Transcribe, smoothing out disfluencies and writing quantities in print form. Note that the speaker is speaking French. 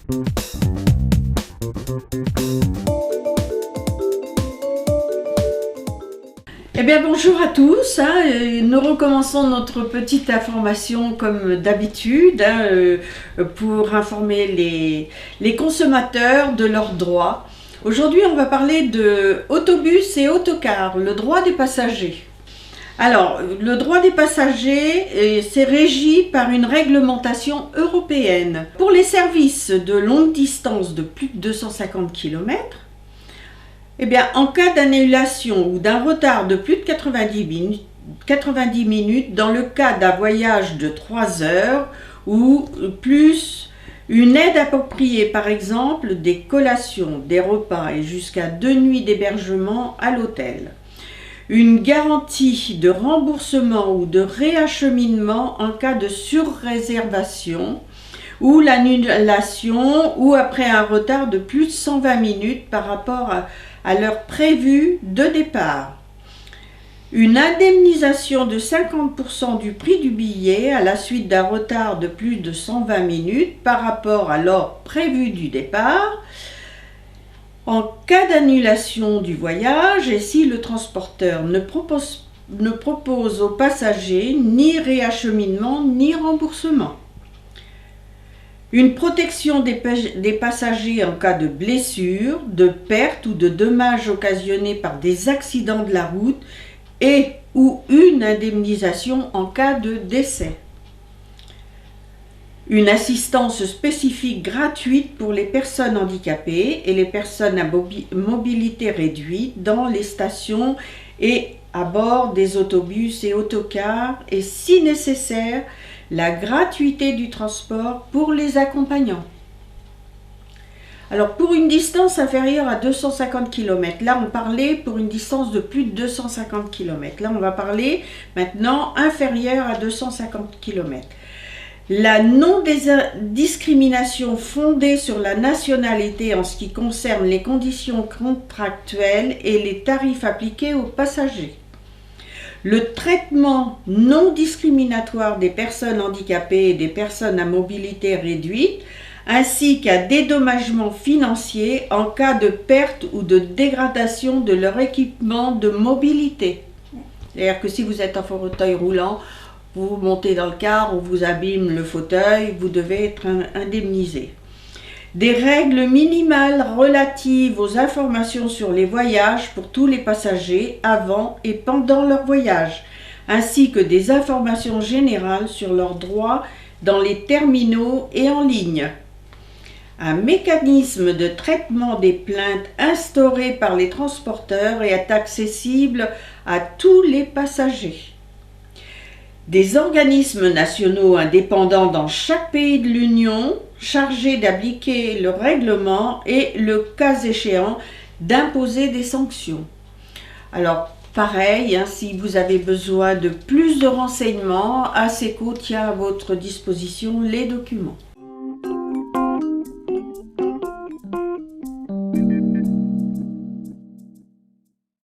Eh bien bonjour à tous, nous recommençons notre petite information comme d'habitude pour informer les consommateurs de leurs droits. Aujourd'hui on va parler de autobus et autocars, le droit des passagers. Alors le droit des passagers c'est régi par une réglementation européenne. Pour les services de longue distance de plus de 250 km, eh bien, en cas d'annulation ou d'un retard de plus de 90 minutes, dans le cas d'un voyage de 3 heures ou plus, une aide appropriée, par exemple des collations, des repas et jusqu'à 2 nuits d'hébergement à l'hôtel. Une garantie de remboursement ou de réacheminement en cas de surréservation ou l'annulation ou après un retard de plus de 120 minutes par rapport à l'heure prévue de départ. Une indemnisation de 50% du prix du billet à la suite d'un retard de plus de 120 minutes par rapport à l'heure prévue du départ. En cas d'annulation du voyage et si le transporteur ne propose aux passagers ni réacheminement ni remboursement. Une protection des passagers en cas de blessure, de perte ou de dommages occasionnés par des accidents de la route et ou une indemnisation en cas de décès. Une assistance spécifique gratuite pour les personnes handicapées et les personnes à mobilité réduite dans les stations et à bord des autobus et autocars et si nécessaire, la gratuité du transport pour les accompagnants. Alors pour une distance inférieure à 250 km, là on parlait pour une distance de plus de 250 km. Là on va parler maintenant inférieure à 250 km. La non-discrimination fondée sur la nationalité en ce qui concerne les conditions contractuelles et les tarifs appliqués aux passagers. Le traitement non discriminatoire des personnes handicapées et des personnes à mobilité réduite, ainsi qu'un dédommagement financier en cas de perte ou de dégradation de leur équipement de mobilité. C'est-à-dire que si vous êtes en fauteuil roulant, vous montez dans le car, on vous abîme le fauteuil, vous devez être indemnisé. Des règles minimales relatives aux informations sur les voyages pour tous les passagers avant et pendant leur voyage, ainsi que des informations générales sur leurs droits dans les terminaux et en ligne. Un mécanisme de traitement des plaintes instauré par les transporteurs et est accessible à tous les passagers. Des organismes nationaux indépendants dans chaque pays de l'Union chargés d'appliquer le règlement et, le cas échéant, d'imposer des sanctions. Alors, pareil, si vous avez besoin de plus de renseignements, ASECO tient à votre disposition les documents.